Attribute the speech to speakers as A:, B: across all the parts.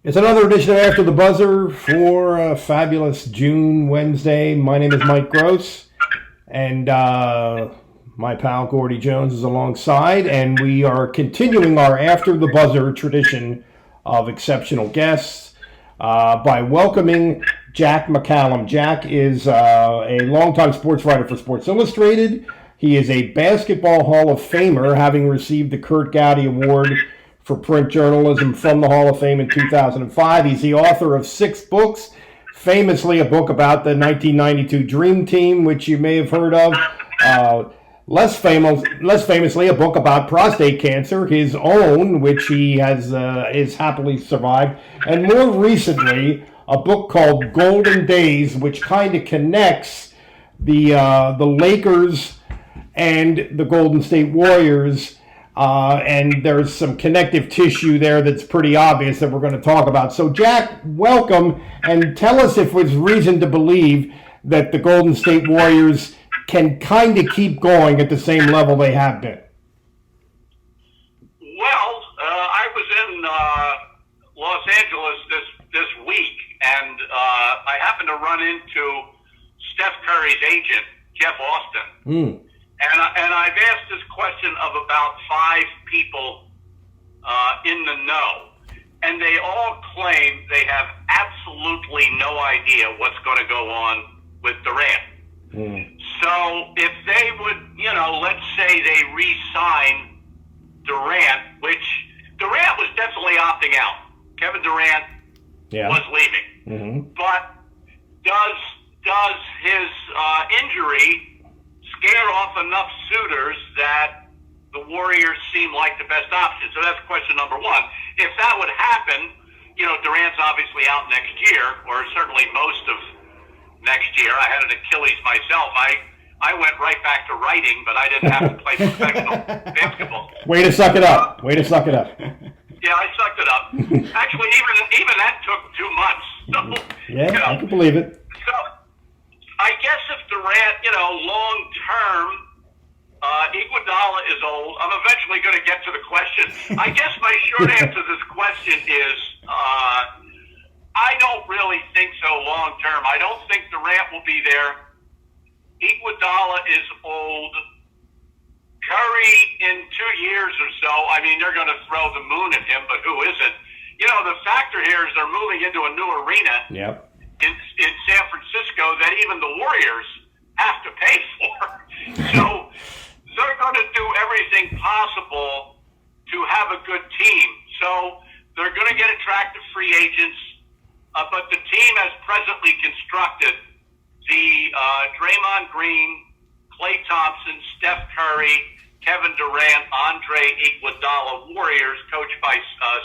A: It's another edition of After the Buzzer for a fabulous June Wednesday. My name is Mike Gross, and my pal Gordie Jones is alongside, and we are continuing our After the Buzzer tradition of exceptional guests by welcoming Jack McCallum. Jack is a longtime sports writer for Sports Illustrated. He is a Basketball Hall of Famer, having received the Kurt Gowdy Award for print journalism from the Hall of Fame in 2005. He's the author of 6 books, famously a book about the 1992 Dream Team, which you may have heard of. Less famously, a book about prostate cancer, his own, which he has is happily survived, and more recently, a book called Golden Days, which kind of connects the Lakers and the Golden State Warriors. And there's some connective tissue there that's pretty obvious that we're going to talk about. So, Jack, welcome, and tell us if there's reason to believe that the Golden State Warriors can kind of keep going at the same level they have been.
B: Well, I was in Los Angeles this week, and I happened to run into Steph Curry's agent, Jeff Austin. And I've asked this question of about 5 people in the know, and they all claim they have absolutely no idea what's going to go on with Durant. So if they would, let's say they re-sign Durant, which Durant was definitely opting out. Kevin Durant was leaving. But does his injury scare off enough suitors that the Warriors seem like the best option? So that's question number 1. If that would happen, Durant's obviously out next year, or certainly most of next year. I had an Achilles myself. I went right back to writing, but I didn't have to play professional basketball.
A: Way to suck it up.
B: Yeah, I sucked it up. Actually, even that took 2 months. So,
A: yeah, I can believe it.
B: So, I guess if Durant, long term, Iguodala is old. I'm eventually going to get to the question. I guess my short answer to this question is I don't really think so long term. I don't think Durant will be there. Iguodala is old. Curry in 2 years or so, they're going to throw the moon at him, but who isn't? The factor here is they're moving into a new arena.
A: Yep.
B: In San Francisco that even the Warriors have to pay for. So they're going to do everything possible to have a good team. So they're going to get attractive free agents, but the team as presently constructed, the Draymond Green, Klay Thompson, Steph Curry, Kevin Durant, Andre Iguodala Warriors, coached by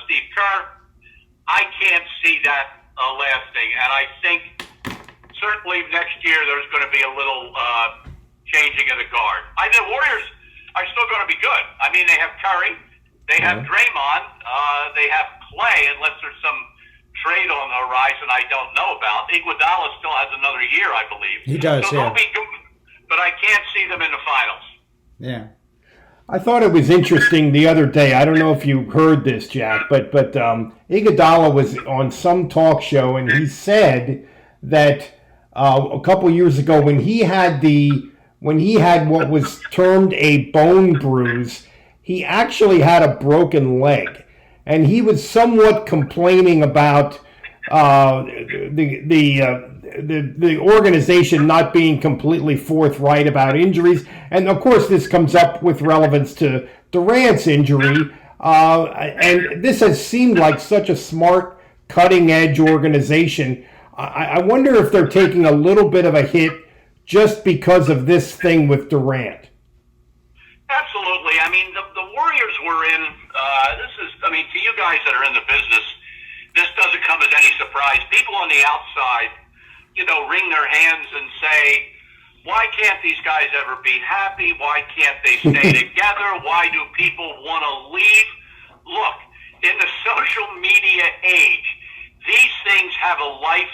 B: Steve Kerr, I can't see that lasting, and I think certainly next year there's going to be a little changing of the guard. The Warriors are still going to be good. They have Curry, they have Draymond, they have Klay, unless there's some trade on the horizon I don't know about. Iguodala still has another year, I believe.
C: He does,
B: so they'll be good, but I can't see them in the finals.
C: Yeah.
A: I thought it was interesting the other day. I don't know if you heard this, Jack, but Iguodala was on some talk show, and he said that a couple years ago when he had what was termed a bone bruise, he actually had a broken leg, and he was somewhat complaining about the organization not being completely forthright about injuries. And of course, this comes up with relevance to Durant's injury. And this has seemed like such a smart, cutting-edge organization. I wonder if they're taking a little bit of a hit just because of this thing with Durant.
B: Absolutely. The Warriors were in, to you guys that are in the business, this doesn't come as any surprise. People on the outside, wring their hands and say, why can't these guys ever be happy? Why can't they stay together? Why do people want to leave? Look, in the social media age, these things have a life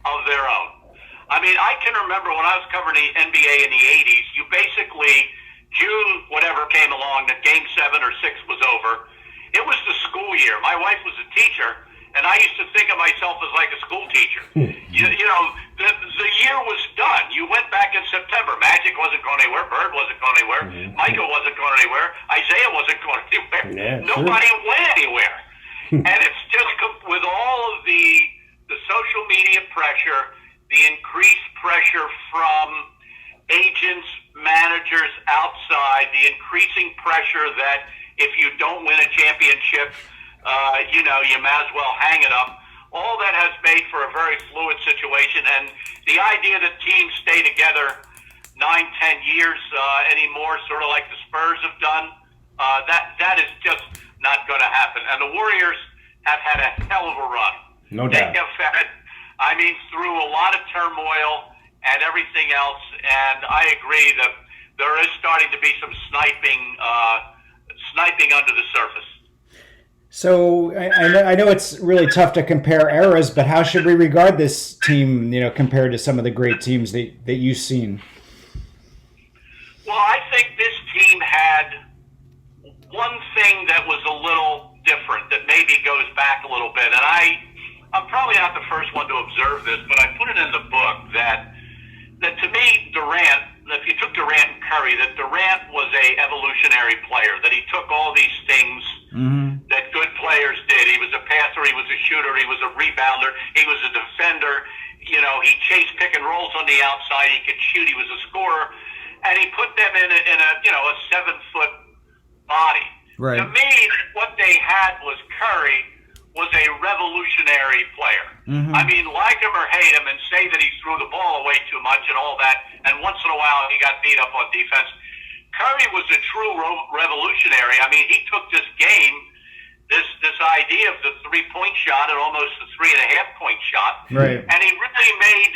B: of their own. I can remember when I was covering the NBA in the 80s, you basically, June, whatever came along, that game 7 or 6 was over, it was the school year. My wife was a teacher, And I used to think of myself as like a school teacher. The year was done. You went back in September. Magic wasn't going anywhere. Bird wasn't going anywhere. Michael wasn't going anywhere. Isaiah wasn't going anywhere.
A: Yeah,
B: Nobody went anywhere. And it's just with all of the social media pressure, the increased pressure from agents, managers outside, the increasing pressure that if you don't win a championship, you might as well hang it up. All that has made for a very fluid situation, and the idea that teams stay together 9-10 years anymore, sort of like the Spurs have done, that is just not going to happen. And the Warriors have had a hell of a run.
A: No doubt.
B: They have had, through a lot of turmoil and everything else, and I agree that there is starting to be some sniping under the surface.
C: So I know it's really tough to compare eras, but how should we regard this team, compared to some of the great teams that you've seen?
B: Well, I think this team had one thing that was a little different that maybe goes back a little bit, and I'm probably not the first one to observe this, but I put it in the book that to me, Durant, if you took Durant and Curry, that Durant was a evolutionary player, that he took all these things that good players did. He was a passer, he was a shooter, he was a rebounder, he was a defender. He chased pick and rolls on the outside, he could shoot, he was a scorer, and he put them in a 7-foot body.
C: Right.
B: To me, what they had was Curry was a revolutionary player. Like him or hate him and say that he threw the ball away too much and all that, and once in a while he got beat up on defense. Curry was a true revolutionary. He took this game, this idea of the 3-point shot and almost the 3.5-point shot,
C: right,
B: and he really made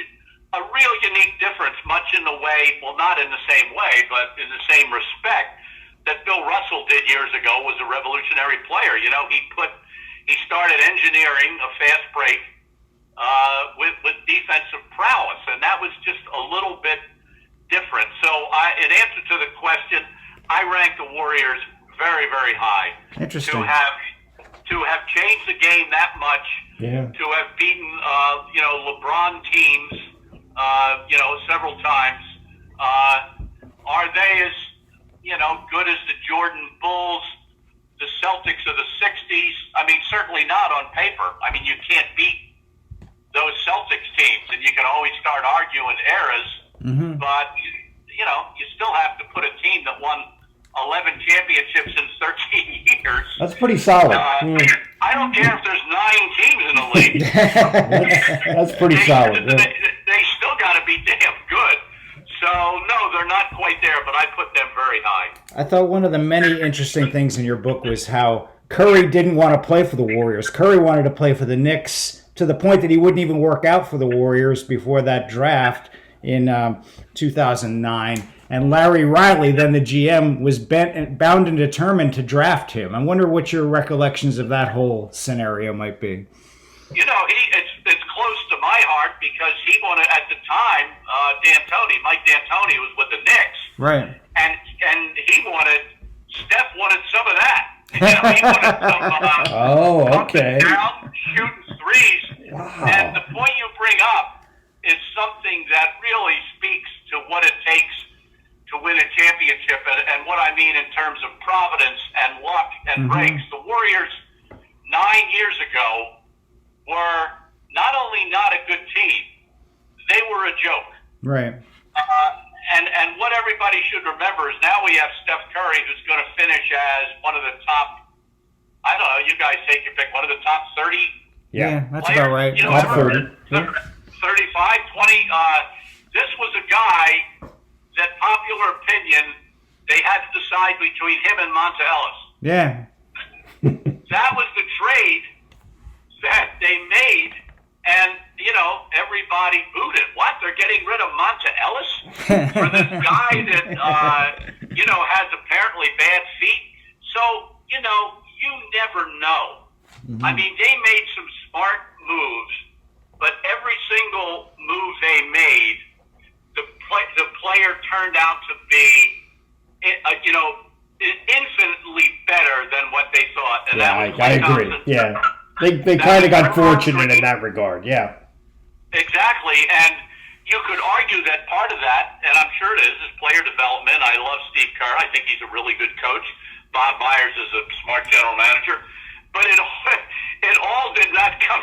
B: a real unique difference, much in the way, well, not in the same way, but in the same respect that Bill Russell did years ago. Was a revolutionary player. He started engineering a fast break with defensive prowess, and that was just a little bit different. So, in answer to the question, I rank the Warriors very, very high.
C: Interesting.
B: To have changed the game that much, to have beaten LeBron teams, several times. Are they as good as the Jordan Bulls, the Celtics of the 60s? Certainly not on paper. You can't beat those Celtics teams, and you can always start arguing eras, but, you still have to put a team that won 11 championships in 13 years.
A: That's pretty solid.
B: I don't care if there's 9 teams in the league.
A: That's pretty solid.
B: They still got to be damn good. So, no, they're not quite there, but I put them very high.
C: I thought one of the many interesting things in your book was how Curry didn't want to play for the Warriors. Curry wanted to play for the Knicks, to the point that he wouldn't even work out for the Warriors before that draft in 2009. And Larry Riley, then the GM, was bound and determined to draft him. I wonder what your recollections of that whole scenario might be.
B: It's close to my heart because he wanted, at the time, Mike D'Antoni was with the Knicks.
C: Right.
B: And Steph wanted some of that. He wanted some down, shooting threes.
A: Wow.
B: And the point you bring up is something that really speaks to what it takes to win a championship, and what I mean in terms of providence and luck and breaks. The Warriors 9 years ago were not only not a good team, they were a joke.
C: Right.
B: And what everybody should remember is now we have Steph Curry, who's going to finish as one of the top, I don't know, you guys take your pick, one of the top 30
C: Yeah, that's
B: players,
C: about right.
A: Top 30.
B: 35, 20. This was a guy that, popular opinion, they had to decide between him and Monta Ellis.
C: Yeah.
B: That was the trade that they made, and, everybody booed it. What? They're getting rid of Monta Ellis for this guy that, has apparently bad feet? So, you never know. They made some smart moves, but every single move they made, the player turned out to be, infinitely better than what they thought. And
A: Yeah, I agree. Yeah. They kind of got fortunate in that regard, yeah.
B: Exactly, and you could argue that part of that, and I'm sure it is player development. I love Steve Kerr. I think he's a really good coach. Bob Myers is a smart general manager, but it all did not come.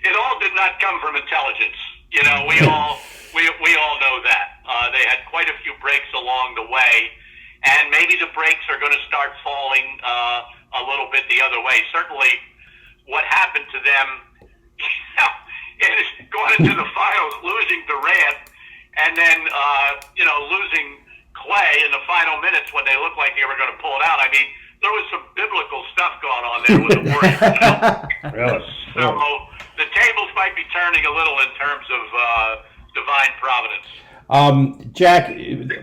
B: It all did not come from intelligence. You know, we all know that. They had quite a few breaks along the way, and maybe the breaks are going to start falling a little bit the other way. Certainly, what happened to them, is going into the finals, losing Durant, and then losing Clay in the final minutes when they looked like they were going to pull it out. I mean, there was some biblical stuff going on there with the Warriors.
A: Really?
B: So the tables might be turning a little in terms of divine providence.
A: Jack,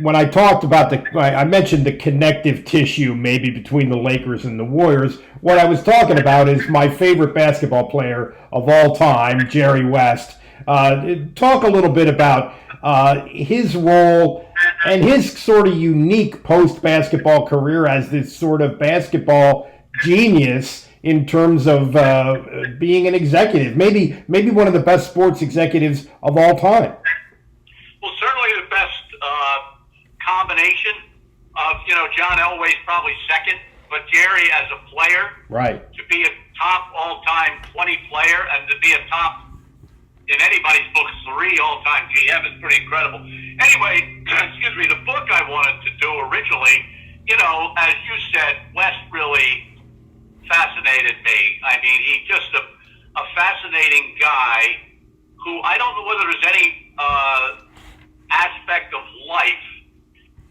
A: when I talked about I mentioned the connective tissue maybe between the Lakers and the Warriors. What I was talking about is my favorite basketball player of all time, Jerry West. Talk a little bit about his role and his sort of unique post-basketball career as this sort of basketball genius in terms of being an executive, maybe one of the best sports executives of all time.
B: Well, certainly the best combination of, John Elway's probably second, but Jerry as a player,
A: right,
B: to be a top all-time 20 player and to be a top, in anybody's book, 3 all-time GM is pretty incredible. Anyway, excuse me, the book I wanted to do originally, as you said, West really fascinated me. I mean, he's just a fascinating guy who I don't know whether there's any aspect of life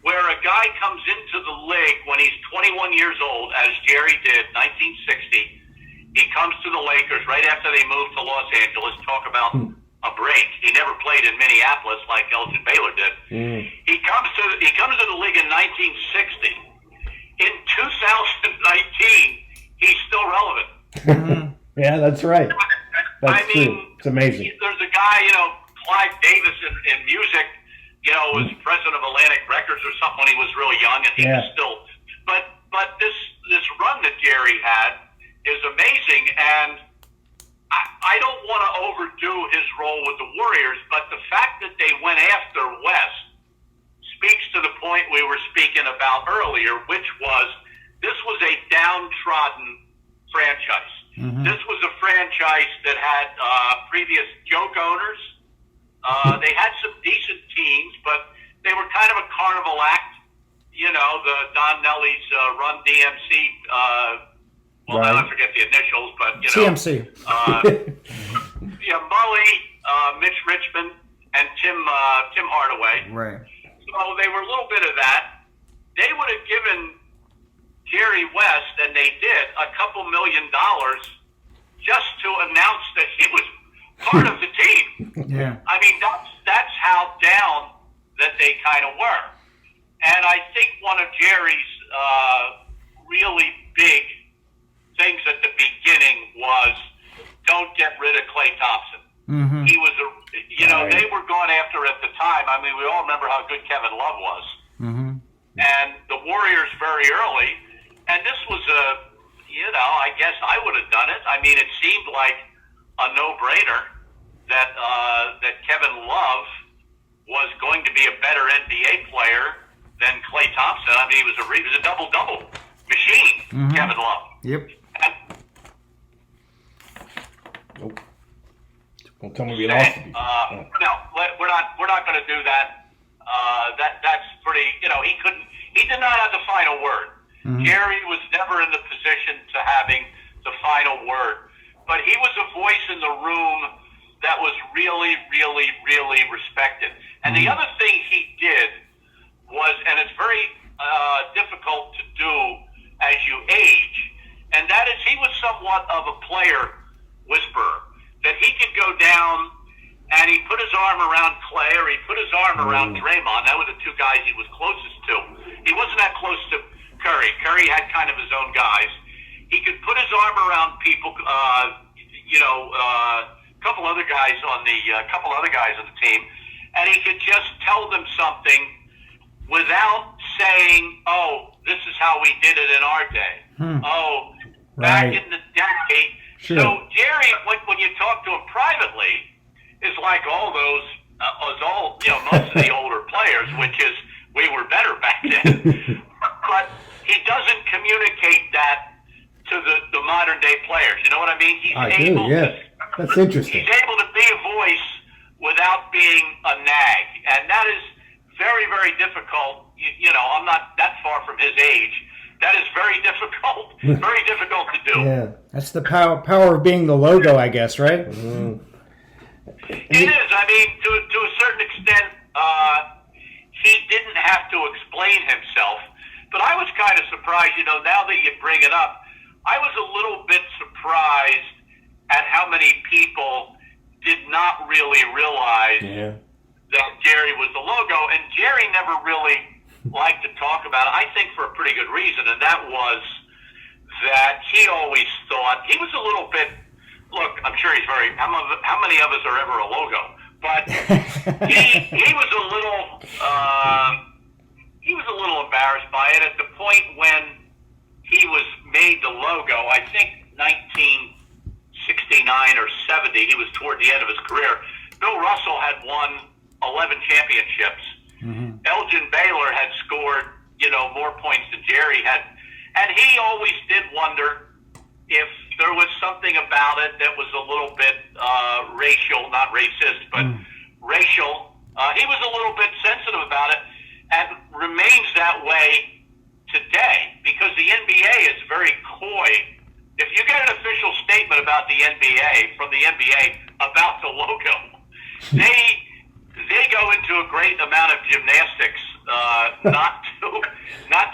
B: where a guy comes into the league when he's 21 years old, as Jerry did, 1960. He comes to the Lakers right after they moved to Los Angeles. Talk about a break. He never played in Minneapolis like Elgin Baylor did. He comes to the league in 1960. In 2019, he's still relevant.
A: Yeah, that's right. That's true. It's amazing.
B: There's a guy, Clive Davis in music, was president of Atlantic Records or something when he was really young, and he was still. But this run that Jerry had is amazing, and I don't want to overdo his role with the Warriors, but the fact that they went after West speaks to the point we were speaking about earlier, which was this was a downtrodden franchise. This was a franchise that had previous joke owners. They had some decent teams, but they were kind of a carnival act. The Don Nelly's Run DMC. Now I forget the initials, but
C: CMC.
B: Mully, Mitch Richmond, and Tim Hardaway.
C: Right.
B: So they were a little bit of that. They would have given Jerry West, and they did, a couple $1 million just to announce that he was part of the team.
C: Yeah.
B: I mean, that's how down that they kind of were. And I think one of Jerry's really big things at the beginning was don't get rid of Klay Thompson. He was they were going after at the time. I mean, we all remember how good Kevin Love was. And the Warriors very early. And this was I guess I would have done it. I mean, it seemed like a no-brainer that Kevin Love was going to be a better NBA player than Klay Thompson. I mean, he was a double-double machine, Kevin Love.
C: Yep.
A: Nope. Don't tell me we lost it.
B: No, we're not going to do that. That's pretty. He did not have the final word. Jerry was never in the position to having the final word, but he was a voice in the room that was really, really, really respected. And the other thing he did was, and it's very difficult to do as you age, and that is he was somewhat of a player whisperer, that he could go down and he put his arm around Clay or he put his arm around Draymond. That were the two guys he was closest to. He wasn't that close to Curry. Curry had kind of his own guys. He could put his arm around people, couple other guys on the team, and he could just tell them something without saying, "Oh, this is how we did it in our day." Back in the day,
C: Sure.
B: So Jerry, when you talk to him privately, is like all those, most of the older players, which is we were better back then. But he doesn't communicate that to the modern day players. You know what I mean?
A: That's interesting.
B: He's able to be a voice without being a nag, and that is very, very difficult. I'm not that far from his age. That is very difficult to do.
C: Yeah, that's the power of being the logo, I guess, right?
A: Mm-hmm.
B: It is. I mean, to a certain extent, he didn't have to explain himself. But I was kind of surprised, now that you bring it up, I was a little bit surprised at how many people did not really realize that Jerry was the logo. And Jerry never really liked to talk about it, I think for a pretty good reason, and that was that he always thought, he was a little bit, look, I'm sure he's how many of us are ever a logo? But he was a little embarrassed by it at the point when he was made the logo. I think 1969 or 70. He was toward the end of his career. Bill Russell had won 11 championships. Mm-hmm. Elgin Baylor had scored, more points than Jerry had, and he always did wonder if there was something about it that was a little bit racial, not racist, but racial. He was a little bit sensitive about it, and remains that way today because the NBA is very coy. If you get an official statement about the NBA from the NBA about the logo, they go into a great amount of gymnastics not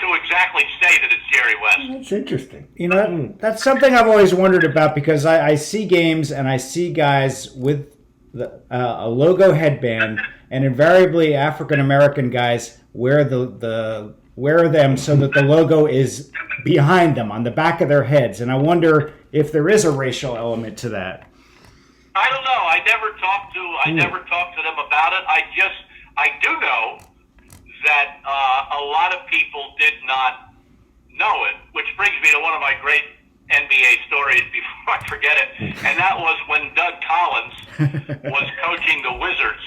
B: to exactly say that it's Jerry West.
A: That's interesting.
C: That's something I've always wondered about because I see games and I see guys with a logo headband, and invariably African American guys wear them so that the logo is behind them on the back of their heads, and I wonder if there is a racial element to that.
B: I don't know. I never talked to them about it. I do know that a lot of people did not know it, which brings me to one of my great NBA stories before I forget it, and that was when Doug Collins was coaching the Wizards.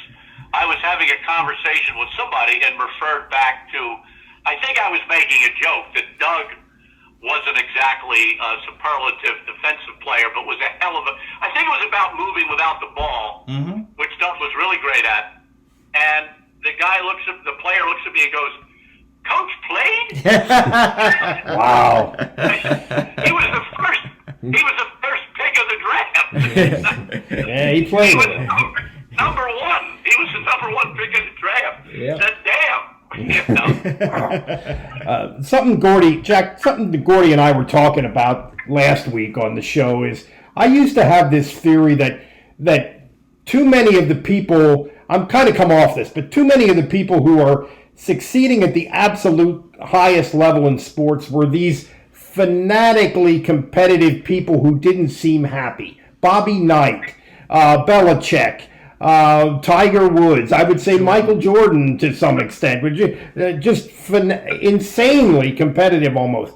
B: I was having a conversation with somebody and referred back to, I think I was making a joke that Doug wasn't exactly a superlative defensive player, but was a hell of a, I think it was about moving without the ball, which Doug was really great at. And the player looks at me and goes, "Coach played?"
A: Wow.
B: He was the first pick of the draft.
A: Yeah, he played.
B: He was number one. He was the number one pick of the draft.
A: Yeah.
B: Said, damn.
A: Something that Gordie and I were talking about last week on the show is I used to have this theory that too many of the people, I'm kind of come off this, but too many of the people who are succeeding at the absolute highest level in sports were these fanatically competitive people who didn't seem happy. Bobby Knight, Belichick, Tiger Woods, I would say Michael Jordan to some extent, just insanely competitive almost.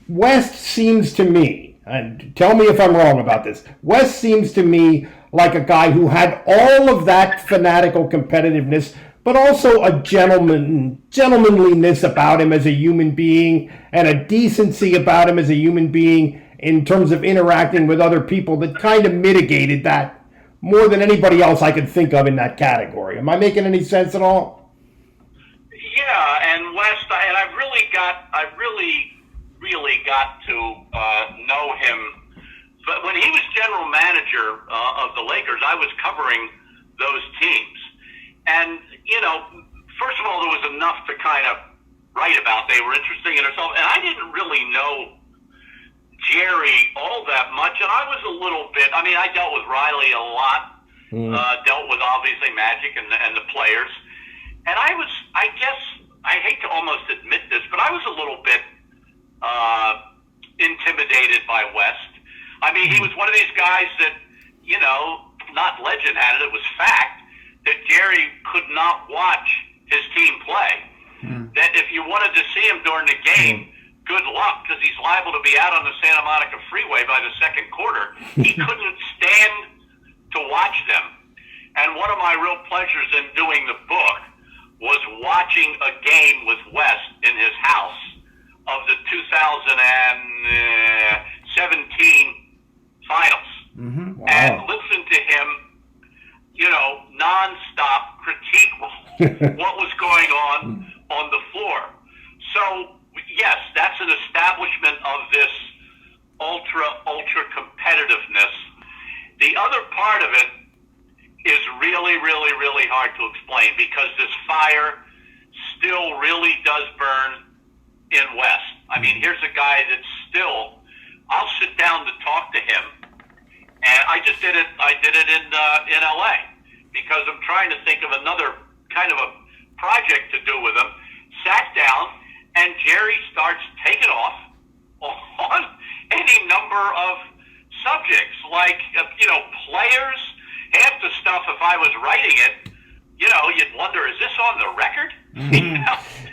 A: West seems to me, and tell me if I'm wrong about this, West seems to me like a guy who had all of that fanatical competitiveness, but also a gentlemanliness about him as a human being and a decency about him as a human being in terms of interacting with other people that kind of mitigated that more than anybody else I could think of in that category. Am I making any sense at all?
B: Yeah, and West, I really got to know him. But when he was general manager of the Lakers, I was covering those teams. And, first of all, there was enough to kind of write about. They were interesting in themselves. And I didn't really know Jerry all that much. And I was a little bit, I dealt with Riley a lot, dealt with, obviously, Magic and the players. And I guess, I hate to almost admit this, but I was a little bit intimidated by West. He was one of these guys that, not legend had it, it was fact, that Jerry could not watch his team play. That if you wanted to see him during the game, good luck because he's liable to be out on the Santa Monica Freeway by the second quarter. He couldn't stand to watch them. And one of my real pleasures in doing the book was watching a game with West in his house of the 2017 finals.
A: Mm-hmm. Wow.
B: And listen to him, nonstop critique what was going on the floor. So, yes, that's an establishment of this ultra competitiveness. The other part of it is really, really, really hard to explain because this fire still really does burn in West. I mean, here's a guy that's still, I'll sit down to talk to him, and I just did it. I did it in LA because I'm trying to think of another kind of a project to do with him. Sat down, and Jerry starts taking off on any number of subjects, like players. Half the stuff, if I was writing it, you'd wonder, is this on the record?
A: Mm-hmm.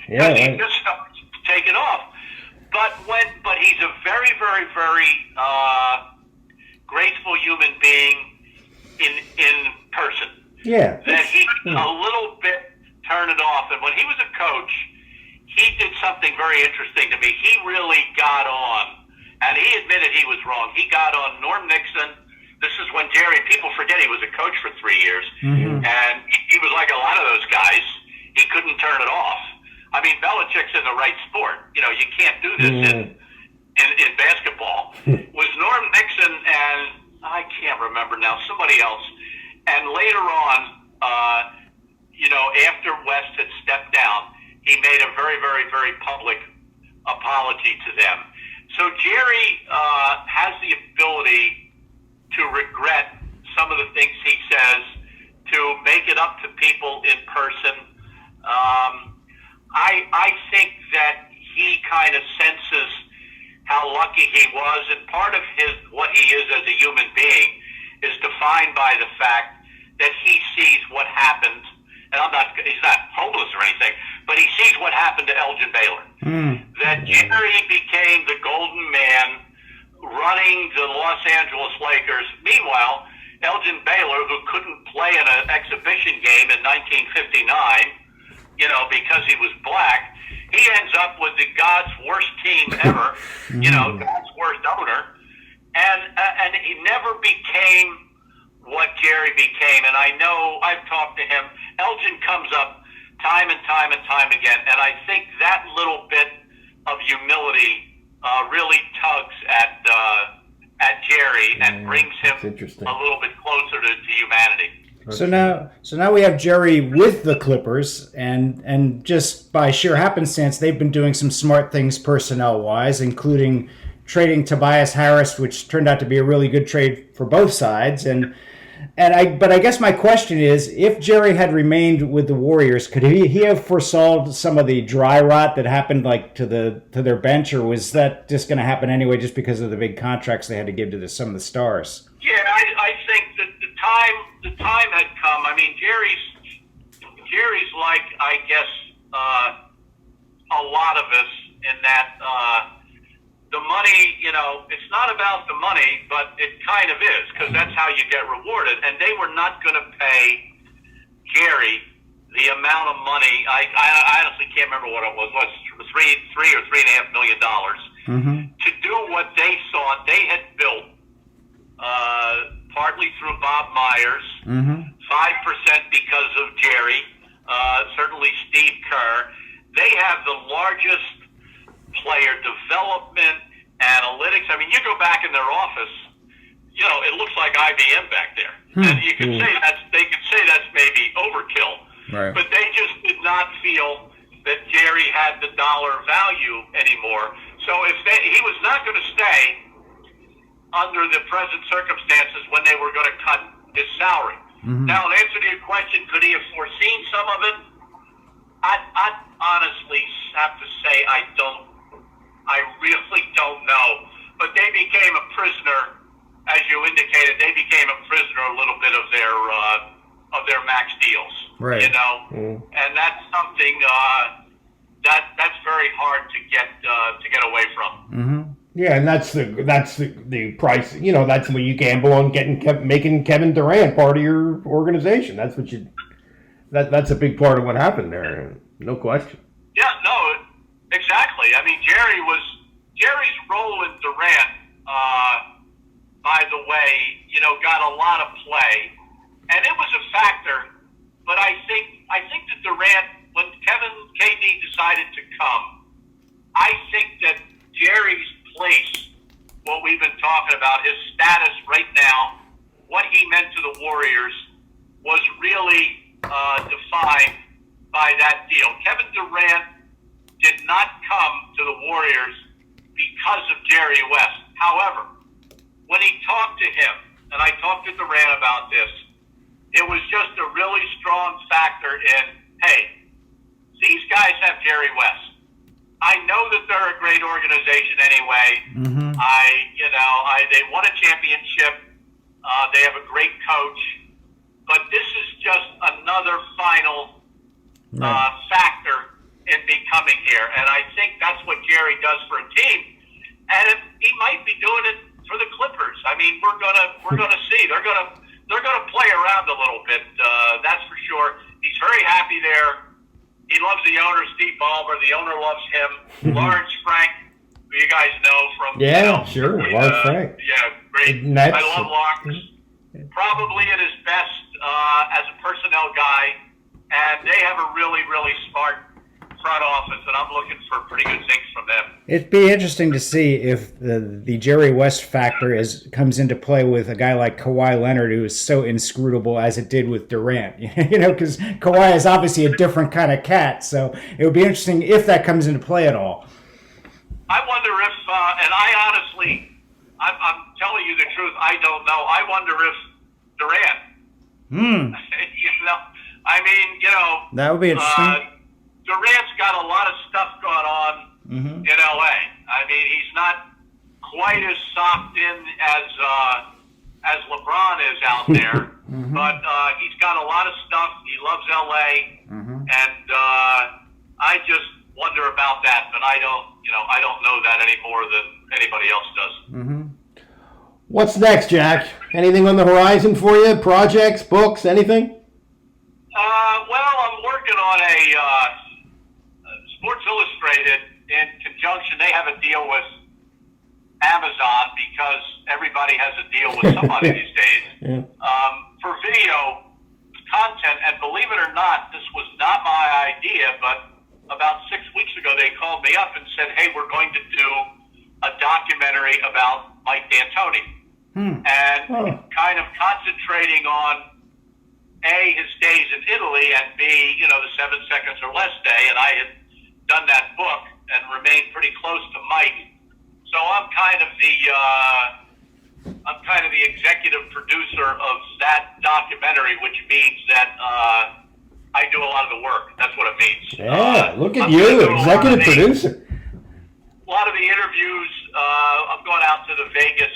B: Yeah, he just starts taking off. But he's a very, very, very graceful human being in person.
A: Yeah.
B: That he a little bit turn it off. And when he was a coach, he did something very interesting to me. He really got on, and he admitted he was wrong. He got on Norm Nixon. This is when Jerry, people forget he was a coach for 3 years, and he was like a lot of those guys. He couldn't turn it off. I mean, Belichick's in the right sport. You can't do this in basketball. Was Norm Nixon and I can't remember now, somebody else. And later on, after West had stepped down, he made a very, very, very public apology to them. So Jerry has the ability to regret some of the things he says, to make it up to people in person. I think that he kind of senses how lucky he was, and part of what he is as a human being is defined by the fact that he sees what happened. And he's not homeless or anything, but he sees what happened to Elgin Baylor. That Jerry became the golden man running the Los Angeles Lakers. Meanwhile, Elgin Baylor, who couldn't play in an exhibition game in 1959, because he was black, he ends up with God's worst team ever, God's worst owner, and he never became what Jerry became. And I know I've talked to him. Elgin comes up time and time and time again, and I think that little bit of humility really tugs at Jerry and brings him a little bit closer to humanity.
C: So now we have Jerry with the Clippers, and just by sheer happenstance, they've been doing some smart things personnel-wise, including trading Tobias Harris, which turned out to be a really good trade for both sides. But I guess my question is, if Jerry had remained with the Warriors, could he have foresaw some of the dry rot that happened to their bench, or was that just going to happen anyway, just because of the big contracts they had to give to some of the stars?
B: Yeah, I think that the time had come. I mean, Jerry's like, I guess, a lot of us in that the money, it's not about the money, but it kind of is, because that's how you get rewarded. And they were not going to pay Jerry the amount of money. I honestly can't remember what it was. $3 or $3.5 million to do what they thought they had built, partly through Bob Myers, 5% because of Jerry, certainly Steve Kerr. They have the largest player development, analytics. I mean, you go back in their office, it looks like IBM back there. And you could say they could say that's maybe overkill.
C: Right.
B: But they just did not feel that Jerry had the dollar value anymore. So he was not going to stay under the present circumstances when they were going to cut his salary. Now, in answer to your question, could he have foreseen some of it? I honestly have to say I really don't know. But they became a prisoner, as you indicated. They became a prisoner a little bit of their max deals,
C: right?
B: And that's something that's very hard to get away from.
C: Mm-hmm.
A: Yeah, and that's the price. You know, that's when you gamble on making Kevin Durant part of your organization. That's what you. That's a big part of what happened there. No question.
B: Yeah, no, exactly. I mean, Jerry's role in Durant, by the way, got a lot of play, and it was a factor. But I think that Durant, when KD decided to come, I think that Jerry's place, what we've been talking about, his status right now, what he meant to the Warriors, was really defined by that deal. Kevin Durant did not come to the Warriors because of Jerry West. However, when he talked to him, and I talked to Durant about this, it was just a really strong factor in, hey, these guys have Jerry West. I know that they're a great organization anyway.
C: Mm-hmm.
B: They won a championship. They have a great coach. But this is just another final factor in becoming here. And I think that's what Jerry does for a team. And he might be doing it for the Clippers. I mean, we're gonna see. They're gonna play around a little bit. That's for sure. He's very happy there. He loves the owner, Steve Ballmer. The owner loves him. Lawrence Frank, who you guys know from
A: sure, Lawrence Frank.
B: Yeah, great.
A: Nets.
B: I love Lawrence. Probably at his best as a personnel guy, and they have a really, really smart front office, and I'm looking for pretty good things from them.
C: It'd be interesting to see if the Jerry West factor comes into play with a guy like Kawhi Leonard, who is so inscrutable as it did with Durant. Because Kawhi is obviously a different kind of cat. So it would be interesting if that comes into play at all.
B: I wonder if, and I honestly, I'm telling you the truth, I don't know. I wonder if Durant.
C: That would be interesting.
B: Durant's got a lot of stuff going on in LA. I mean, he's not quite as socked in as LeBron is out there, but he's got a lot of stuff. He loves LA, and I just wonder about that. But I don't know that any more than anybody else does.
A: What's next, Jack? Anything on the horizon for you? Projects, books, anything?
B: Well, I'm working on a Sports Illustrated in conjunction. They have a deal with Amazon because everybody has a deal with somebody these days. For video content, and believe it or not, this was not my idea, but about 6 weeks ago they called me up and said, hey, we're going to do a documentary about Mike D'Antoni. And kind of concentrating on A, his days in Italy, and B, the 7 seconds or less day. And I had done that book and remained pretty close to Mike. So I'm kind of the executive producer of that documentary, which means that I do a lot of the work. That's what it means.
A: Yeah, look at you, executive producer.
B: A lot of the interviews. I'm going out to the Vegas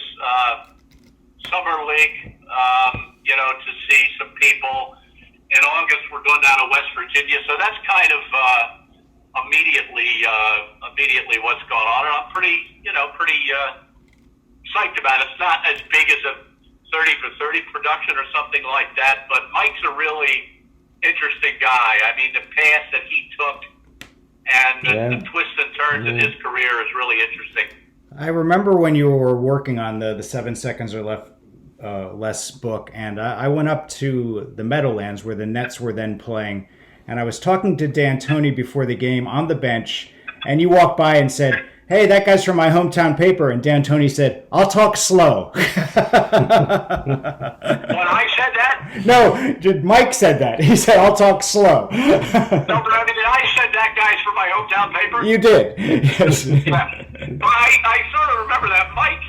B: Summer League, to see some people. In August, we're going down to West Virginia, so that's kind of immediately what's going on. And I'm pretty psyched about it. It's not as big as a 30 for 30 production or something like that, but Mike's a really interesting guy. I mean, the path that he took and the twists and turns in his career is really interesting.
C: I remember when you were working on the 7 seconds or less book, and I went up to the Meadowlands where the Nets were then playing, and I was talking to D'Antoni before the game on the bench, and you walked by and said, hey, that guy's from my hometown paper, and D'Antoni said, I'll talk slow.
B: When I said that?
C: No, Mike said that. He said, I'll talk slow.
B: No, but I mean, I said that guy's from my hometown paper?
C: You did. Yes.
B: I sort of remember that. Mike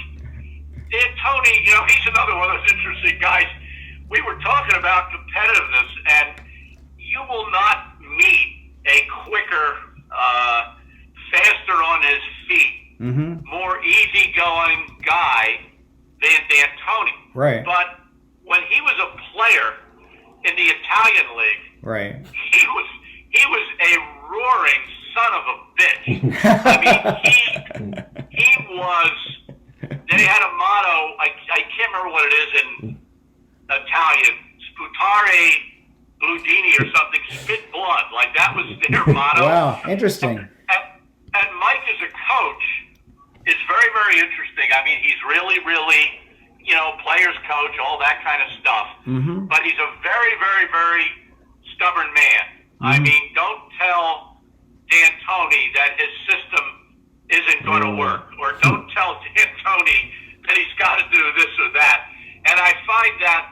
B: D'Antoni, he's another one of those interesting guys. We were talking about competitiveness, and you will not meet a quicker, faster on his feet, more easygoing guy than D'Antoni.
C: Right.
B: But when he was a player in the Italian league,
C: right,
B: he was a roaring son of a bitch. I mean, he was. They had a motto. I can't remember what it is in Italian. Sputare Bludini or something. Spit blood. Like that was their motto.
C: Wow, interesting.
B: And Mike as a coach is very, very interesting. I mean, he's really, really, players coach, all that kind of stuff. Mm-hmm. But he's a very, very, very stubborn man. Mm-hmm. I mean, don't tell D'Antoni that his system isn't going to work, or don't tell D'Antoni that he's got to do this or that. And I find that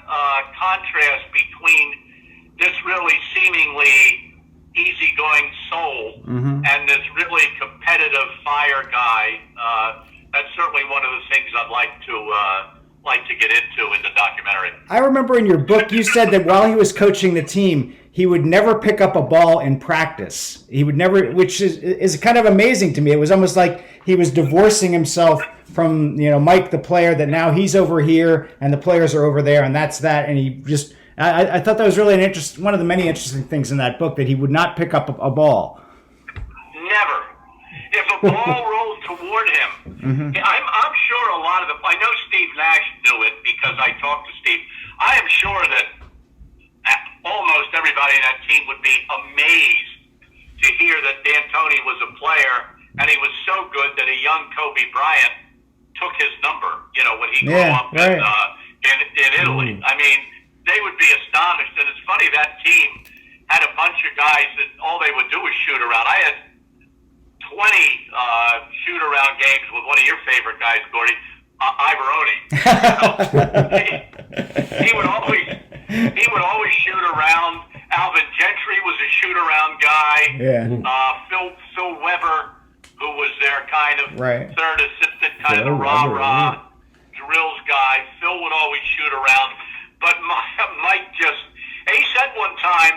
B: contrast between this really seemingly easygoing soul and this really competitive fire guy. That's certainly one of the things I'd like to get into in the documentary.
C: I remember in your book you said that while he was coaching the team, he would never pick up a ball in practice. He would never, which is kind of amazing to me. It was almost like he was divorcing himself from Mike the player, that now he's over here and the players are over there, and that's that. And he just, I thought that was really one of the many interesting things in that book, that he would not pick up a ball.
B: Never. If a ball rolled toward him, I'm sure a lot of I know Steve Nash knew it because I talked to Steve. I am sure that almost everybody in that team would be amazed to hear that D'Antoni was a player, and he was so good that a young Kobe Bryant took his number, when he grew up in Italy. I mean, they would be astonished. And it's funny, that team had a bunch of guys that all they would do was shoot around. I had 20 shoot-around games with one of your favorite guys, Gordie, Ivoroni. He would always shoot around. Alvin Gentry was a shoot-around guy. Yeah. Phil Weber, who was their kind of third assistant, kind of the rah-rah drills guy. Phil would always shoot around. But Mike he said one time,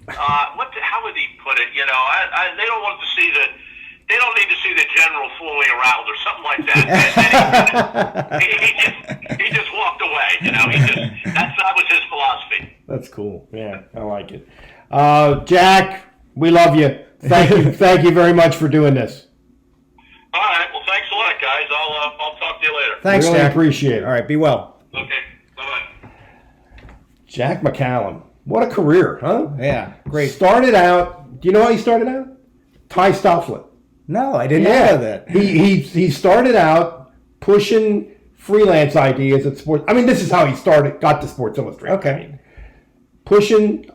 B: how would he put it? They don't want to see they don't need to see the general fooling around or something like that. And he just walked away. That was his philosophy.
A: That's cool. Yeah, I like it. Jack, we love you. Thank you very much for doing this.
B: All right. Well, thanks a lot, guys. I'll talk to you later.
C: Thanks,
A: really
C: Jack.
A: Appreciate it.
C: All right. Be well.
B: Okay. Bye-bye.
A: Jack McCallum. What a career, huh?
C: Yeah. Great.
A: Started out. Do you know how he started out? Ty Stofflet.
C: No, I didn't know that.
A: He started out pushing freelance ideas at sports. I mean, this is how he got to Sports Illustrated.
C: Okay.
A: I mean, pushing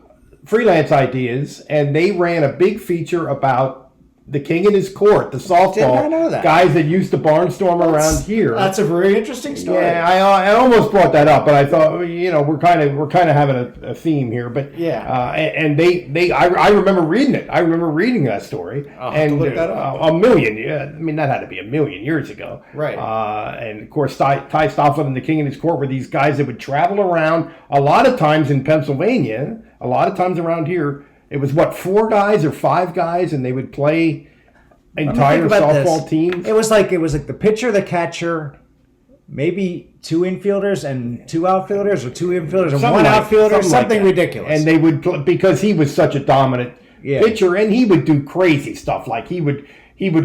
A: freelance ideas, and they ran a big feature about the king in his court, the softball
C: Did not know that.
A: guys that used to barnstorm around here.
C: That's a very interesting story.
A: Yeah, I almost brought that up, but I thought we're kind of having a theme here. But
C: yeah,
A: and I remember reading it. I remember reading that story.
C: I'll have to look that up.
A: A million. Yeah, I mean that had to be a million years ago.
C: Right.
A: And of course, Ty Stofflet and the king in his court were these guys that would travel around. A lot of times in Pennsylvania, a lot of times around here. It was 4 guys or 5 guys, and they would play entire softball teams.
C: It was like the pitcher, the catcher, maybe 2 infielders and 2 outfielders, or 2 infielders and 1 outfielder, something ridiculous.
A: And they would because he was such a dominant pitcher, and he would do crazy stuff like he would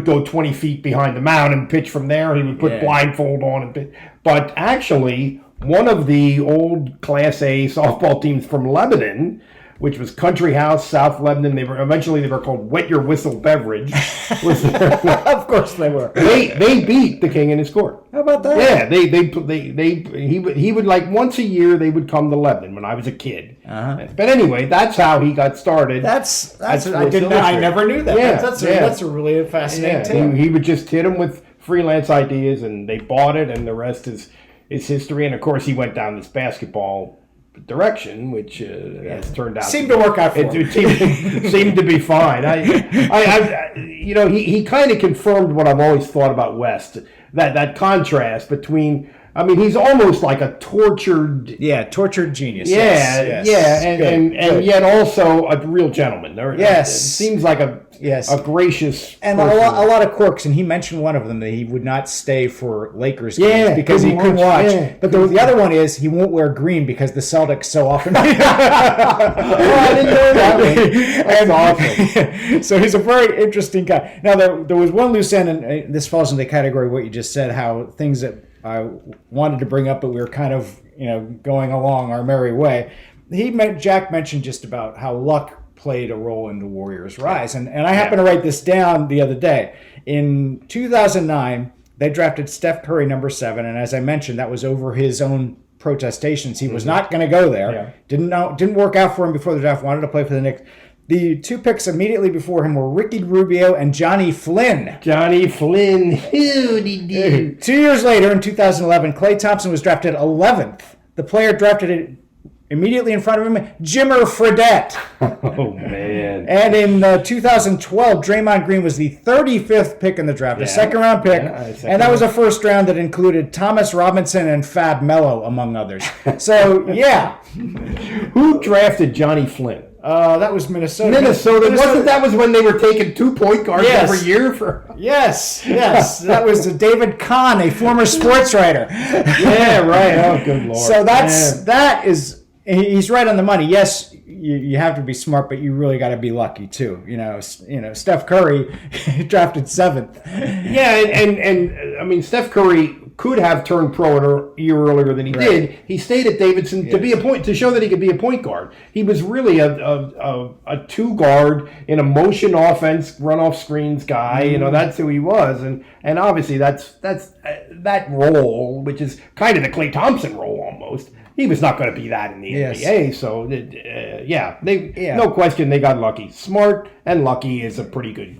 A: go 20 feet behind the mound and pitch from there. He would put blindfold on and pitch. But actually, one of the old Class A softball teams from Lebanon, which was Country House, South Lebanon. They were called Wet Your Whistle Beverage.
C: Of course they were.
A: They beat the king in his court.
C: How about that?
A: Yeah, he would like once a year they would come to Lebanon when I was a kid. Uh-huh. But anyway, that's how he got started.
C: I never knew that.
A: Yeah,
C: that's a really fascinating tale.
A: He would just hit them with freelance ideas, and they bought it, and the rest is history. And of course, he went down this basketball direction, which has turned out
C: seemed to work out for him.
A: It seemed to be fine. He kind of confirmed what I've always thought about West, that contrast between I mean, he's almost like a tortured.
C: Yeah, tortured genius.
A: Yeah,
C: yes.
A: yeah, and yet also a real gentleman.
C: Yes,
A: it seems like a gracious
C: and a lot of quirks. And he mentioned one of them, that he would not stay for Lakers games because he couldn't watch. Yeah, but the other one is he won't wear green because the Celtics so often. I
A: didn't know that. That's awesome.
C: So he's a very interesting guy. Now there was one loose end, and this falls in the category of what you just said, how things that I wanted to bring up, but we were kind of going along our merry way. Jack mentioned just about how luck played a role in the Warriors' rise, and I happened to write this down the other day. In 2009, they drafted Steph Curry number 7, and as I mentioned, that was over his own protestations. He was not going to go there. Yeah. Didn't work out for him before the draft. Wanted to play for the Knicks. The 2 picks immediately before him were Ricky Rubio and Johnny Flynn.
A: Johnny Flynn. 2
C: years later, in 2011, Klay Thompson was drafted 11th. The player drafted immediately in front of him, Jimmer Fredette.
A: Oh, man.
C: And in 2012, Draymond Green was the 35th pick in the draft, a second-round pick. And that was a first round that included Thomas Robinson and Fab Melo, among others. So, yeah.
A: Who drafted Johnny Flynn?
C: That was Minnesota.
A: Wasn't that when they were taking 2 point guards every year for?
C: Yes. That was David Kahn, a former sports writer.
A: Yeah, right. Oh, good Lord.
C: So he's right on the money. Yes, you have to be smart, but you really got to be lucky too. Steph Curry drafted 7th.
A: Yeah, and I mean, Steph Curry could have turned pro a year earlier than he did. He stayed at Davidson to show that he could be a point guard. He was really a 2 guard in a motion offense, run off screens guy. That's who he was, and obviously that's that role, which is kind of the Klay Thompson role almost. He was not going to be that in the NBA. So no question, they got lucky. Smart and lucky is a pretty good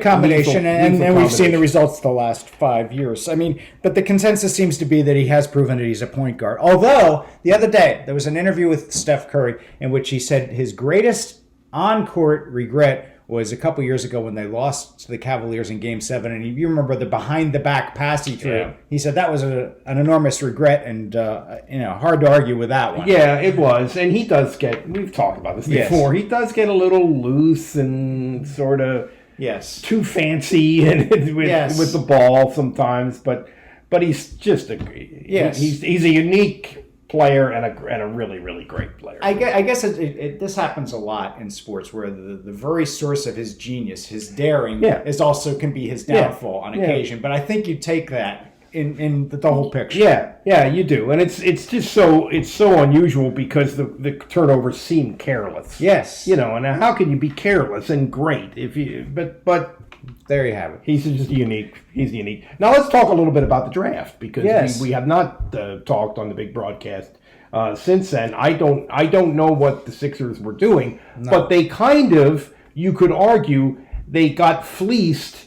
A: combination,
C: and we've seen the results the last 5 years. I mean, but the consensus seems to be that he has proven that he's a point guard. Although, the other day, there was an interview with Steph Curry in which he said his greatest on-court regret was a couple years ago when they lost to the Cavaliers in Game 7. And you remember the behind-the-back pass he threw. Yeah. He said that was an enormous regret, and hard to argue with that one.
A: Yeah, it was. And he does we've talked about this before, he does get a little loose and sort of too fancy and with the ball sometimes, but he's just he's a unique player and a really, really great player.
C: I guess this happens a lot in sports, where the very source of his genius, his daring, can be his downfall on occasion. But I think you take that in the whole picture.
A: Yeah, you do, and it's just so unusual because the turnovers seem careless.
C: Yes,
A: and how can you be careless and great if you? But
C: there you have it.
A: He's just unique. He's unique. Now let's talk a little bit about the draft, because we have not talked on the big broadcast since then. I don't know what the Sixers were doing, but they you could argue, they got fleeced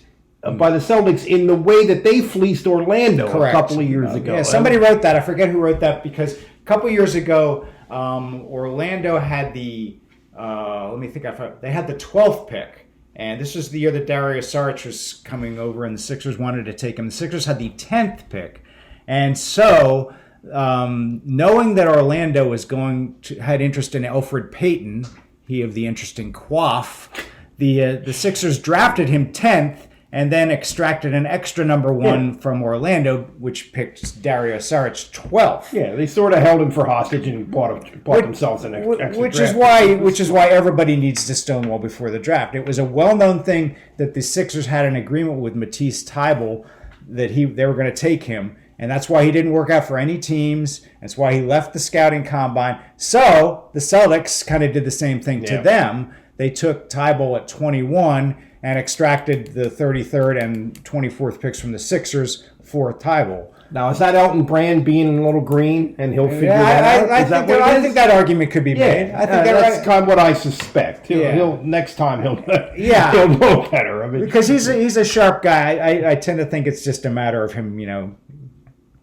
A: by the Celtics in the way that they fleeced Orlando a couple of years ago.
C: Yeah, somebody wrote that. I forget who wrote that, because a couple of years ago, Orlando had the they had the 12th pick. And this was the year that Dario Saric was coming over, and the Sixers wanted to take him. The Sixers had the 10th pick. And so, knowing that Orlando had interest in Elfrid Payton, he of the interesting quaff, the Sixers drafted him 10th, and then extracted an extra number 1 from Orlando, which picked Dario Saric 12th.
A: Yeah, they sort of held him for hostage and bought themselves an extra
C: which
A: draft.
C: Which is why everybody needs to stonewall before the draft. It was a well-known thing that the Sixers had an agreement with Matisse Thybulle that they were going to take him, and that's why he didn't work out for any teams. That's why he left the scouting combine. So the Celtics kind of did the same thing to them. They took Thybulle at 21 and extracted the 33rd and 24th picks from the Sixers for Thybulle.
A: Now, is that Elton Brand being a little green, and he'll figure that out?
C: I think that argument could be made. I think
A: that's kind of what I suspect. Next time he'll know better. I mean,
C: because he's a sharp guy. I tend to think it's just a matter of him,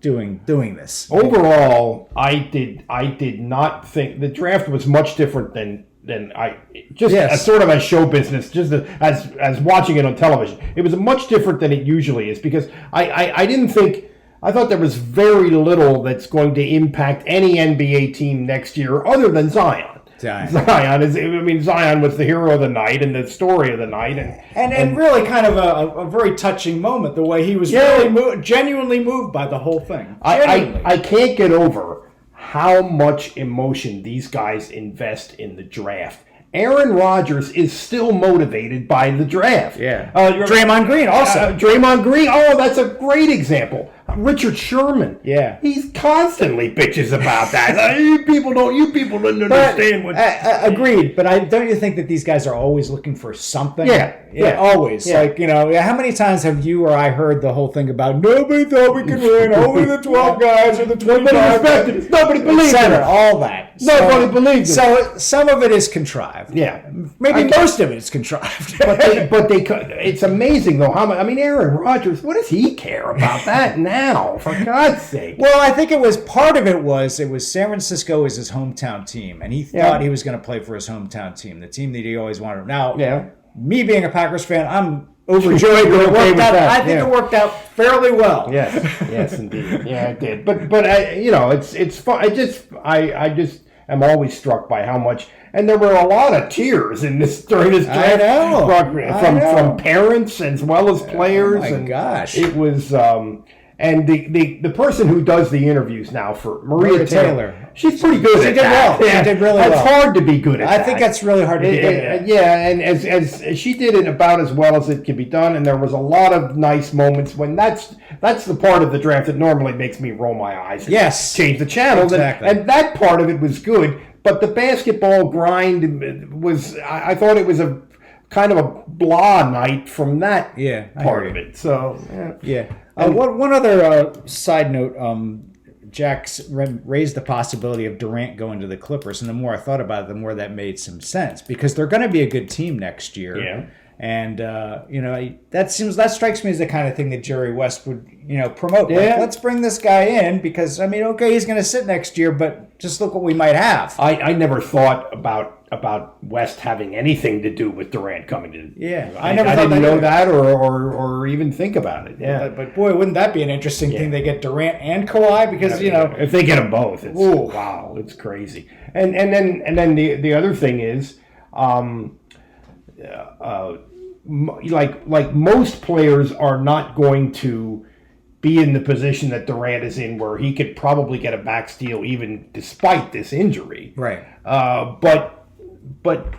C: doing this.
A: Overall, I did not think the draft was much different than as sort of as show business, just as watching it on television. It was much different than it usually is, because I didn't think I thought there was very little that's going to impact any NBA team next year other than Zion. Zion was the hero of the night and the story of the night,
C: and really kind of a very touching moment. The way he was really genuinely moved by the whole thing.
A: I can't get over how much emotion these guys invest in the draft. Aaron Rodgers is still motivated by the draft.
C: Yeah. Draymond Green also.
A: Draymond Green. Oh, that's a great example. Richard Sherman.
C: Yeah.
A: He's constantly bitches about that. You people didn't understand what.
C: Agreed, but don't you think that these guys are always looking for something?
A: Yeah.
C: Always.
A: Yeah.
C: Like, how many times have you or I heard the whole thing about nobody thought we could win, only the 12 guys or the 25 guys.
A: Nobody believed it.
C: All that.
A: Nobody believed it.
C: So some of it is contrived.
A: Yeah.
C: Maybe most of it is contrived.
A: but it's amazing though how much. Aaron Rodgers. What does he care about that now? For God's sake.
C: Well, I think part of it was San Francisco is his hometown team, and he thought he was going to play for his hometown team, the team that he always wanted. Now, me being a Packers fan, I'm overjoyed that it worked out. I think it worked out fairly well.
A: Yes, indeed. Yeah, it did. But it's fun. I just am always struck by how much. And there were a lot of tears during this draft.
C: I know.
A: From parents as well as players.
C: Oh my gosh!
A: It was. And the person who does the interviews now for Maria Taylor, she's pretty good at that.
C: She did really well.
A: It's hard to be good at that.
C: I think that's really hard to be good at.
A: Yeah, and as she did it about as well as it can be done, and there was a lot of nice moments when that's the part of the draft that normally makes me roll my eyes and change the channel.
C: Exactly.
A: And that part of it was good, but the basketball grind was, I thought it was a kind of a blah night from that part of it. So,
C: yeah. One other side note, Jack's raised the possibility of Durant going to the Clippers, and the more I thought about it, the more that made some sense because they're going to be a good team next year.
A: Yeah.
C: And that strikes me as the kind of thing that Jerry West would promote.
A: Yeah.
C: Like, let's bring this guy in because he's going to sit next year, but just look what we might have.
A: I never thought about West having anything to do with Durant coming to.
C: Yeah,
A: I didn't know that or even think about it. Yeah,
C: but boy, wouldn't that be an interesting thing? They get Durant and Kawhi because
A: if they get them both, it's wow, it's crazy. And then the other thing is, like most players are not going to be in the position that Durant is in, where he could probably get a max deal even despite this injury.
C: Right.
A: But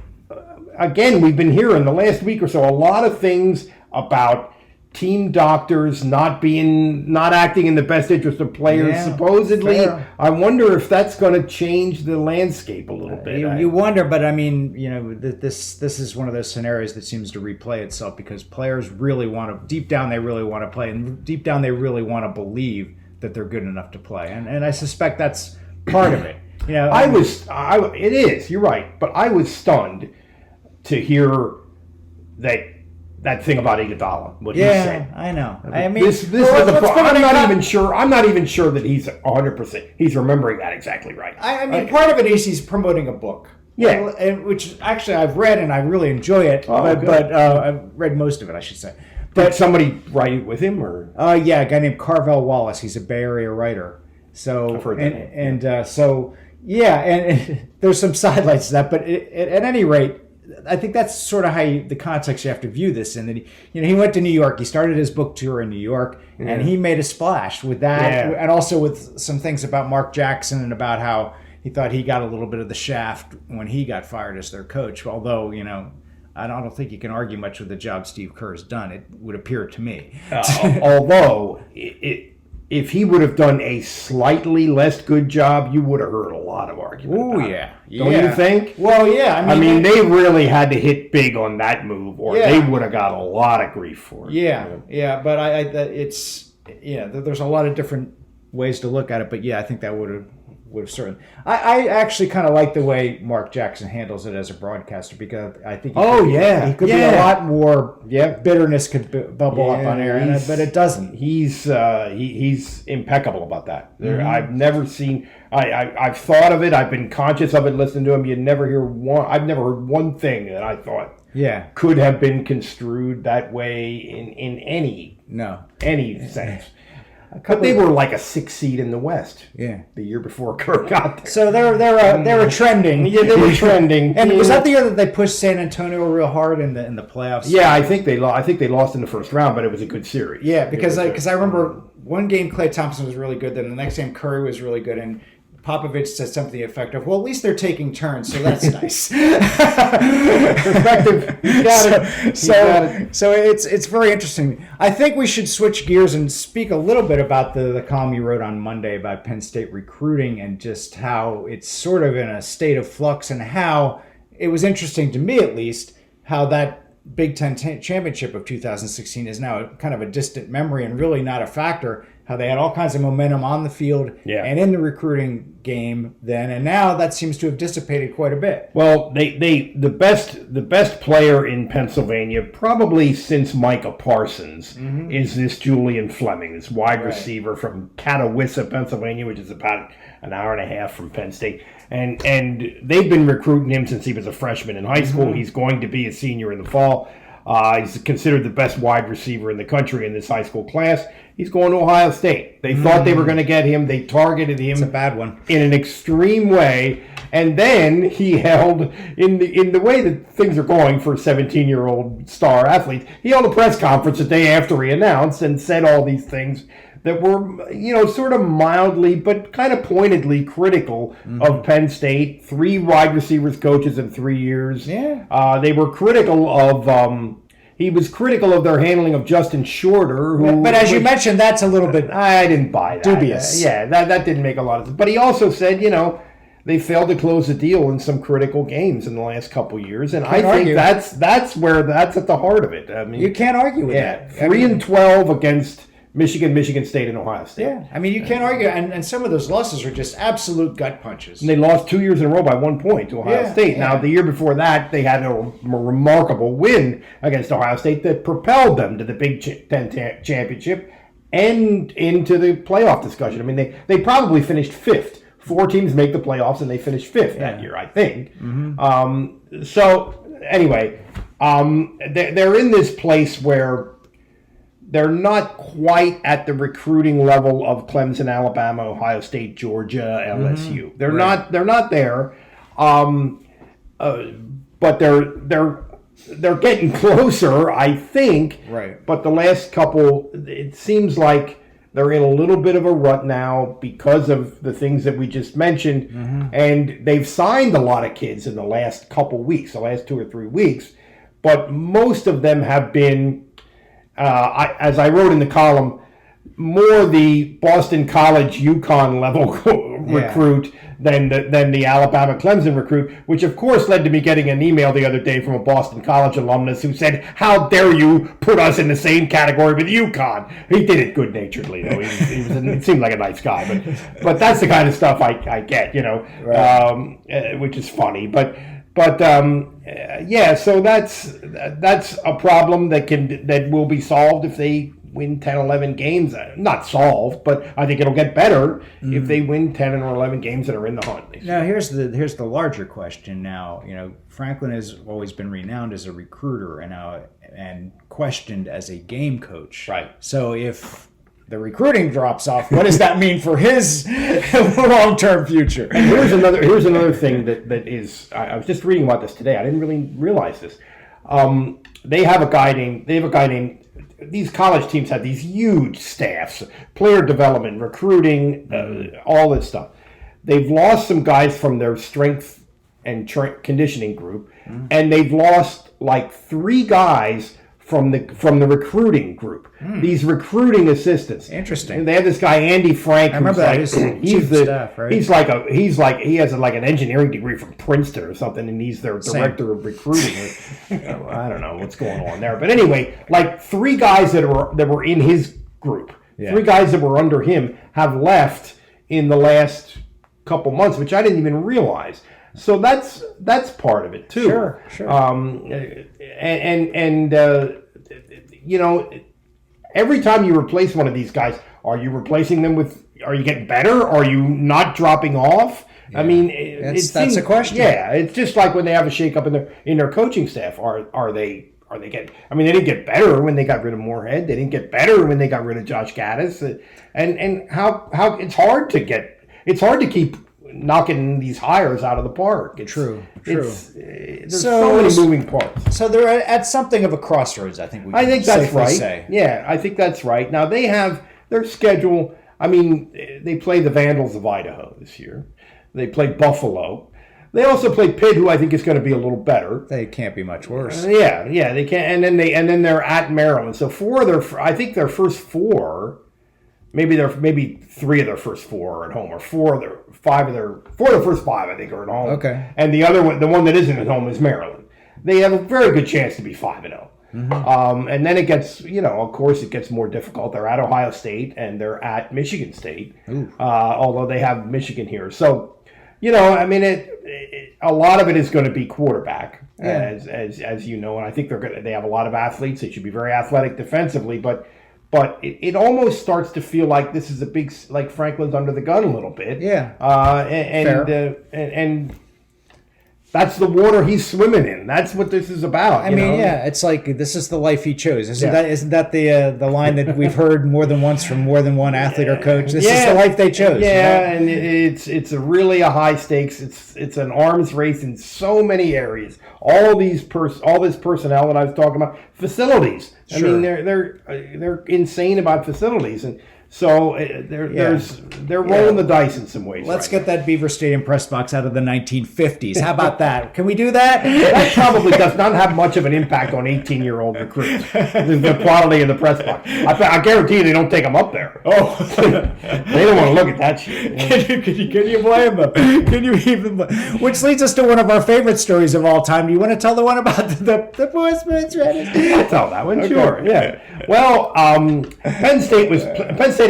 A: again, we've been hearing the last week or so a lot of things about team doctors not acting in the best interest of players. Supposedly, fair. I wonder if that's going to change the landscape a little bit.
C: You wonder, but this is one of those scenarios that seems to replay itself because players really want to, deep down they really want to play, and deep down they really want to believe that they're good enough to play, and I suspect that's part of it.
A: It is. You're right, but I was stunned to hear that thing about Iguodala. What he said.
C: I know.
A: I'm not even sure that he's 100%. He's remembering that exactly right.
C: Part of it is he's promoting a book.
A: Yeah,
C: which actually I've read and I really enjoy it. But I've read most of it, I should say.
A: Did somebody write it with him, or?
C: A guy named Carvel Wallace. He's a Bay Area writer. So
A: I've heard that name.
C: And there's some sidelights to that, but at any rate, I think that's sort of the context you have to view this in. That he went to New York. He started his book tour in New York, and he made a splash with that, and also with some things about Mark Jackson and about how he thought he got a little bit of the shaft when he got fired as their coach. Although I don't think you can argue much with the job Steve Kerr's done. It would appear to me.
A: Although if he would have done a slightly less good job, you would have heard a lot of argument.
C: Oh, yeah.
A: Don't you think?
C: Well, yeah.
A: They really had to hit big on that move, or they would have got a lot of grief for it.
C: Yeah. But there's a lot of different ways to look at it. But I think that would have certainly. I actually kind of like the way Mark Jackson handles it as a broadcaster because I think he could be a lot more. Bitterness could bubble up on air, but it doesn't.
A: He's impeccable about that. I've never seen. I've thought of it. I've been conscious of it. Listening to him, you never hear one. I've never heard one thing that I thought could have been construed that way in any sense. But they were like a 6 seed in the West.
C: Yeah.
A: The year before Kerr got there.
C: So they were trending.
A: Yeah, they were trending.
C: And was that the year that they pushed San Antonio real hard in the playoffs?
A: Yeah, I think they lost in the first round, but it was a good series.
C: Yeah, because I remember one game Klay Thompson was really good, then the next game Curry was really good, and Popovich said something effective. Well, at least they're taking turns, so that's nice.
A: Perspective. You got it.
C: So it's very interesting. I think we should switch gears and speak a little bit about the column you wrote on Monday about Penn State recruiting and just how it's sort of in a state of flux, and how it was interesting to me, at least, how that Big Ten championship of 2016 is now kind of a distant memory and really not a factor. How they had all kinds of momentum on the field and in the recruiting game then, and now that seems to have dissipated quite a bit.
A: Well, the best player in Pennsylvania, probably since Micah Parsons, is this Julian Fleming, this wide receiver from Catawissa, Pennsylvania, which is about an hour and a half from Penn State. And they've been recruiting him since he was a freshman in high school. He's going to be a senior in the fall. He's considered the best wide receiver in the country in this high school class. He's going to Ohio State. They thought they were going to get him. They targeted him.
C: It's a bad one.
A: In an extreme way. And then he held, in the way that things are going for 17-year-old star athletes, he held a press conference the day after he announced and said all these things that were, sort of mildly but kind of pointedly critical of Penn State. 3 wide receivers coaches in 3 years.
C: Yeah.
A: They were critical of... he was critical of their handling of Justin Shorter.
C: But as you mentioned, that's a little bit...
A: I didn't buy that.
C: Dubious.
A: That didn't make a lot of sense. But he also said, they failed to close the deal in some critical games in the last couple years. And I think that's at the heart of it. I mean,
C: you can't argue with that.
A: 3-12 against Michigan State, and Ohio State.
C: Yeah, I mean, you can't argue. And some of those losses are just absolute gut punches.
A: And they lost 2 years in a row by 1 point to Ohio State.
C: Yeah.
A: Now, the year before that, they had a remarkable win against Ohio State that propelled them to the Big Ten championship and into the playoff discussion. I mean, they probably finished 5th. 4 teams make the playoffs, and they finished 5th that year, I think. So, anyway, they're in this place where they're not quite at the recruiting level of Clemson, Alabama, Ohio State, Georgia, LSU. They're not there, but they're getting closer, I think.
C: Right.
A: But the last couple, it seems like they're in a little bit of a rut now because of the things that we just mentioned, and they've signed a lot of kids in the last couple weeks, the last 2 or 3 weeks, but most of them have been. As I wrote in the column, more the Boston College UConn level recruit than the Alabama Clemson recruit, which of course led to me getting an email the other day from a Boston College alumnus who said, "How dare you put us in the same category with UConn?" He did it good-naturedly, though. He seemed like a nice guy, but that's the kind of stuff I get, which is funny, But so that's a problem that will be solved if they win 10, 11 games. Not solved, but I think it'll get better if they win 10 or 11 games that are in the hunt.
C: Now, here's the larger question. Now, Franklin has always been renowned as a recruiter and questioned as a game coach.
A: Right.
C: So if the recruiting drops off, what does that mean for his long-term future?
A: And here's another thing that is. I was just reading about this today. I didn't really realize this. They have a guy named. These college teams have these huge staffs, player development, recruiting, all this stuff. They've lost some guys from their strength and conditioning group, and they've lost like 3 guys from the recruiting group. These recruiting assistants.
C: Interesting.
A: And they have this guy Andy Frank.
C: I remember that. He's the staff, right?
A: He has an engineering degree from Princeton or something, and he's their director of recruiting. I don't know what's going on there, but anyway, like 3 guys that were in his group, 3 guys that were under him have left in the last couple months, which I didn't even realize. So that's part of it too.
C: Sure.
A: Every time you replace one of these guys, are you replacing them with? Are you getting better? Are you not dropping off? Yeah. I mean,
C: that's a question.
A: Yeah, it's just like when they have a shakeup in their coaching staff. Are they are they getting? I mean, they didn't get better when they got rid of Moorhead. They didn't get better when they got rid of Josh Gaddis. And how it's hard to keep knocking these hires out of the park.
C: True.
A: There's so many moving parts.
C: So they're at something of a crossroads, I think
A: that's
C: safely
A: right.
C: say.
A: Yeah, I think that's right. Now, they have their schedule. I mean, they play the Vandals of Idaho this year. They play Buffalo. They also play Pitt, who I think is going to be a little better.
C: They can't be much worse.
A: Yeah, they can't. And then they're at Maryland. So I think their first four, maybe 3 of their first 4 are at home, or 4 of their first 5 I think are at home.
C: Okay.
A: And the other one, the one that isn't at home, is Maryland. They have a very good chance to be 5-0. Mm-hmm. And then it gets, of course, it gets more difficult. They're at Ohio State and they're at Michigan State, although they have Michigan here. So, I mean, a lot of it is going to be quarterback, as you know, and I think they have a lot of athletes. They should be very athletic defensively, but it almost starts to feel like this is like Franklin's under the gun a little bit.
C: Yeah.
A: And that's the water he's swimming in. That's what this is about.
C: I mean, it's like this is the life he chose. Isn't that the line that we've heard more than once from more than one athlete or coach? This is the life they chose.
A: Yeah, and it's really a high stakes. It's an arms race in so many areas. All this personnel that I was talking about, facilities. Sure. I mean, they're insane about facilities, and so they're rolling the dice in some ways.
C: Let's get that Beaver Stadium press box out of the 1950s. How about that? Can we do that?
A: That probably does not have much of an impact on 18-year-old recruits. The quality of the press box. I guarantee you they don't take them up there. Oh, they don't want to look at that shit.
C: Can you blame them? Can you even? Which leads us to one of our favorite stories of all time. Do you want to tell the one about the poor sports writers?
A: I'll tell that one. Okay. Sure. Yeah. Well, Penn State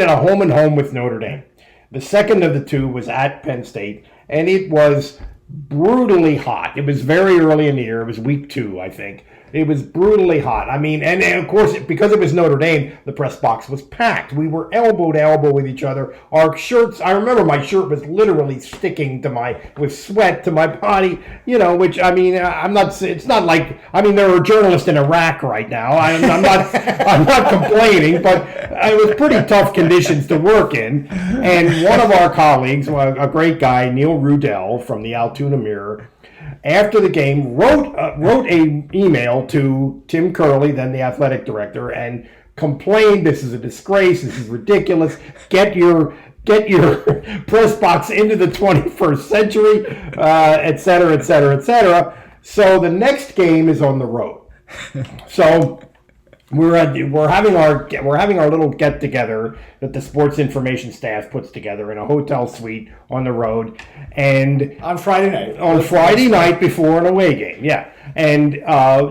A: had a home and home with Notre Dame. The second of the two was at Penn State, and it was brutally hot. It was very early in the year. It was week 2, I think. It was brutally hot. I mean, and of course, because it was Notre Dame, the press box was packed. We were elbow to elbow with each other. Our shirts, I remember my shirt was literally sticking with sweat to my body, which, I mean, it's not like, I mean, there are journalists in Iraq right now. I'm not complaining, but it was pretty tough conditions to work in. And one of our colleagues, a great guy, Neil Rudell from the Altoona Mirror, after the game, wrote an email to Tim Curley, then the athletic director, and complained, "This is a disgrace. This is ridiculous. Get your press box into the 21st century, et cetera, et cetera, et cetera." So the next game is on the road. So we're having our little get together that the sports information staff puts together in a hotel suite on the road, and
C: on Friday
A: night before an away game. Yeah, and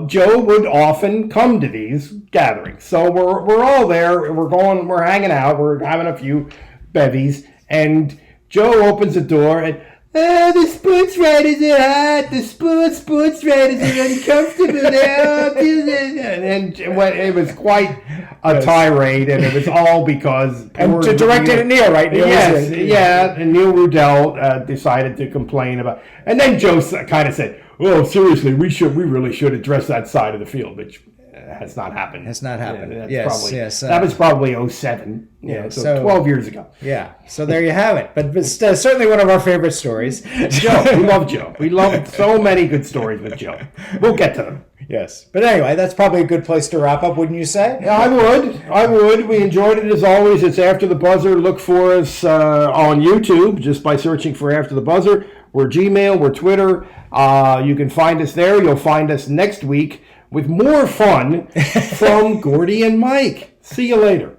A: Joe would often come to these gatherings. So we're all there. We're hanging out. We're having a few bevies, and Joe opens the door and, the sports writers are hot. The sports writers are uncomfortable now. And it was quite a tirade, and it was all because...
C: And to direct it at Neil, right?
A: Yes, yeah, and Neil Rudell decided to complain about... And then Joe kind of said, "Oh, seriously, we really should address that side of the field," which has not happened.
C: Has not happened.
A: Yes. That was probably 2007. Yeah, so 12 years ago.
C: Yeah, so there you have it. But certainly one of our favorite stories.
A: Joe. We love Joe. We love so many good stories with Joe. We'll get to them.
C: Yes. But anyway, that's probably a good place to wrap up, wouldn't you say?
A: Yeah, I would. We enjoyed it as always. It's After the Buzzer. Look for us on YouTube just by searching for After the Buzzer. We're Gmail. We're Twitter. You can find us there. You'll find us next week with more fun from Gordie and Mike. See you later.